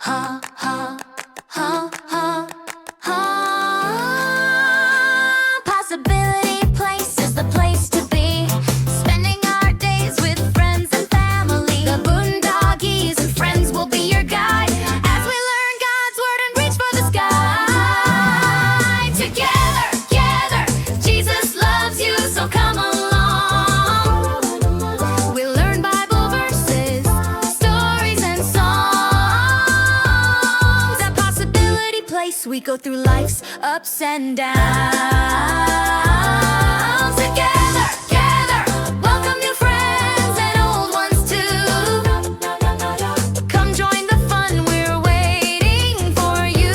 ha, ha, ha, ha, ha. Possibility Place is the place to be. Spending our days with friends and family. The Boondoggies and friends will be your guide as we learn God's word and reach for the sky. Together, together, Jesus loves you, so come along. We'll learn Bible verses, stories and songs. At Possibility Place, we go through life's ups and downs. Together, together, welcome new friends and old ones too. Come join the fun, we're waiting for you.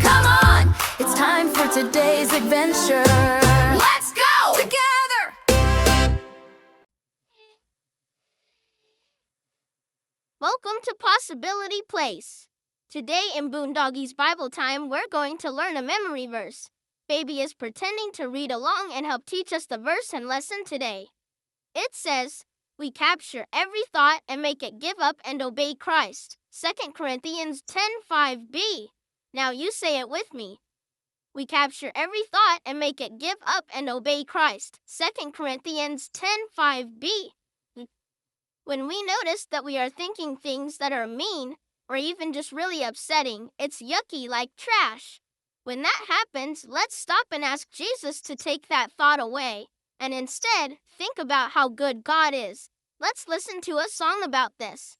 Come on, it's time for today's adventure. Let's go! Together! Welcome to Possibility Place. Today in Boondoggies Bible Time, we're going to learn a memory verse. Baby is pretending to read along and help teach us the verse and lesson today. It says, we capture every thought and make it give up and obey Christ. 2 Corinthians 10:5b. Now you say it with me. We capture every thought and make it give up and obey Christ. 2 Corinthians 10:5b. When we notice that we are thinking things that are mean or even just really upsetting, it's yucky like trash. When that happens, let's stop and ask Jesus to take that thought away and instead think about how good God is. Let's listen to a song about this.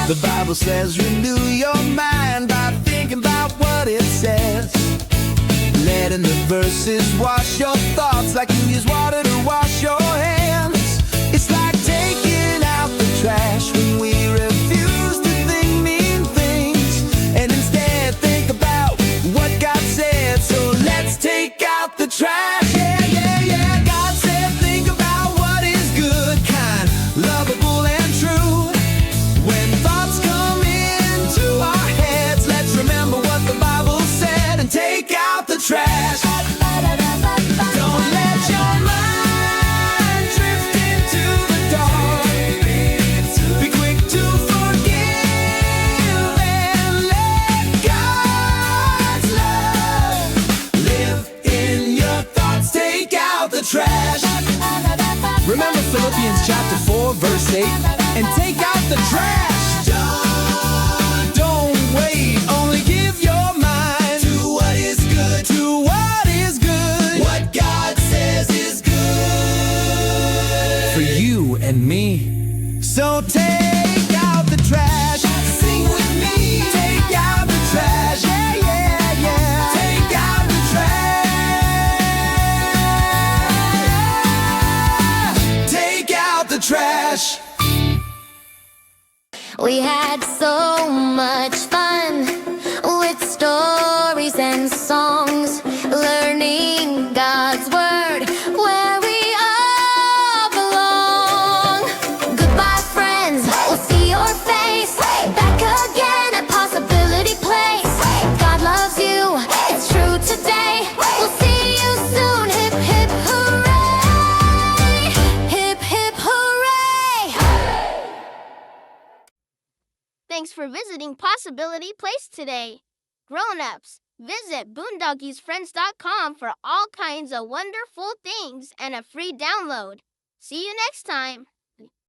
The Bible says renew your mind by thinking about what it says. Letting the verses wash your thoughts like you use water to wash your hands. It's like taking out the trash when we refuse to think mean things and instead think about what God said. So let's take out the trash. Yeah, yeah, yeah. God said think about what is good, kind, lovable and true. When thoughts come into our heads, let's remember what the Bible said and take out the trash. Don't let your mind drift into the dark. Be quick to forgive and let God's love live in your thoughts. Take out the trash. Remember Philippians chapter 4 verse 8 and take out the trash. Don't wait, only give your mind to what is good. To what is good. What God says is good for you and me. So take out the trash. Sing with me. Take out the trash. Yeah, yeah, yeah. Take out the trash. Take out the trash. We had so much fun with stories and songs, learning God's word where we all belong. Goodbye, friends, we'll see your face back again at Possibility Place. God loves you, it's true today. We'll see you soon. Hip, hip, hooray! Hip, hip, hooray! Thanks for visiting Possibility Place today. Grown-ups, visit boondoggiesfriends.com for all kinds of wonderful things and a free download. See you next time.